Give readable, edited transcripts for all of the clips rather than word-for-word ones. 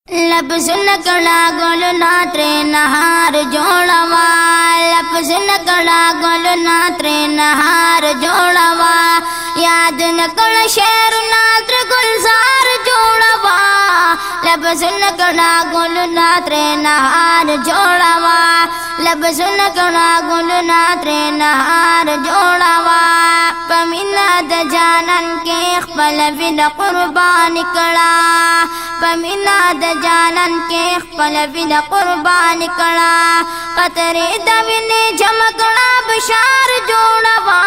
लफ्ज़ नकड़ा गुल नात्रे नहार जोड़वा, लफ्ज़ नकड़ा गुल नात्रे नहार जोड़वा, याद नकड़ शेर नात्र गुलजार जोड़वा, लफ्ज़ नकड़ा गुल नात्रे नहार जोड़वा, लफ्ज़ नकड़ा गुल नात्रे नहार जोड़वा, पमिना द जानन के खपल विद कुर्बान कड़ा, पमिना द जानन के खपल विद कुर्बान कड़ा, कतरे दविने झमकड़ा बशार जोड़वा,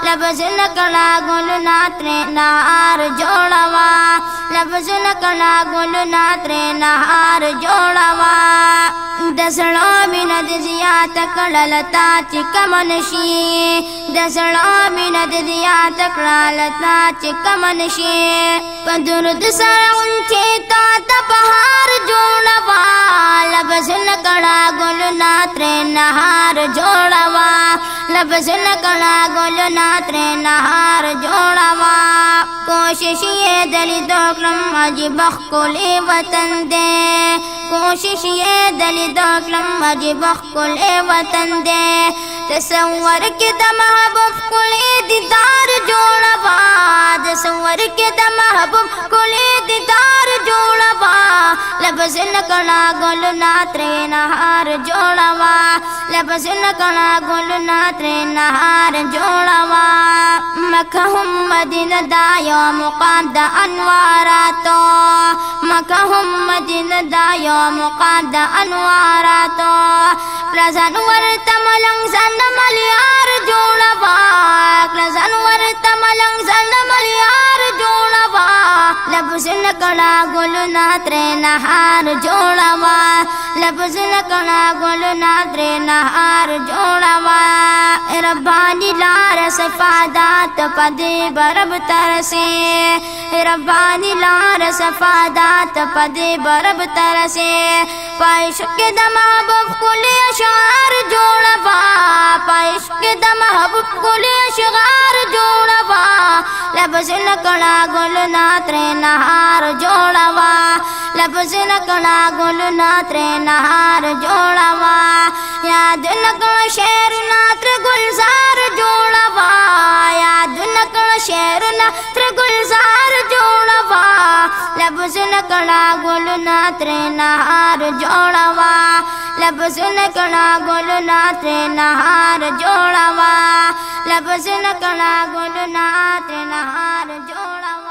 लफ्ज़ नकड़ा गुल नात्रे नहार जोड़वा, लफ्ज़ नकड़ा गुल नात्रे नहार जोड़वा, दसड़ों बिनद जिया तकड़लता चिकमनशी, दसड़ों बिनद जिया तकड़लता चिकमनशी, पदुरुद सड़ुंचे ता बहार जोड़वा, लफ्ज़ नकड़ा गुल नात्रे नहार जोड़वा, लफ्ज़ नकड़ा गुल नात्रे नहार जोड़वा, कोशिश ये दली दोकलम अजी बखकुले वतन दे, कोशिश ये दली दोकलम अजी बखकुले वतन दे, तसव्वुर के द महबूब कुले दीदार जोड़वा, तसव्वुर के द महबूब कुले दीदार जोड़वा, लफ्ज़ नकड़ा गुल नात्रे नहार जोड़वा, लफ्ज़ नकड़ा गुल नात्रे नहार जोड़वा, मखहुम मदीना दायो मुक़ाद अनवारातो, मखहुम मदीना दायो मुक़ाद अनवारातो, प्रजनवर तमलंग सन मलियार जोड़वा, प्रजनवर तमलंग सन मलियार जोड़वा, लफ्ज़ नकड़ा गुल नात्रे नहार जोड़वा, लफ्ज़ नकड़ा गुल नात्रे नहार जोड़वा, रब्बानी लार सफादात पदे बरब तरसे, रब्बानी लार सफादात पदे बरब तरसे, पाइश के दमाबुब कुले अशार जोड़वा, पाइश के दमाबुब कुले अशार जोड़वा, लफ्ज़ नकड़ा गुल नात्रे नहार जोड़वा, लफ्ज़ नकड़ा गुल नात्रे नहार जोड़वा, याद नकड़ शेर नात्र गुलजार जोड़वा, याद नकड़ शेर नात्र गुलजार जोड़वा, लफ्ज़ नकड़ा गुल नात्रे नहार जोड़वा, लफ्ज़ नकड़ा गुल नात्रे नहार जोड़वा, लफ्ज़ नकड़ा गुल नात्रे नहार जोड़वा।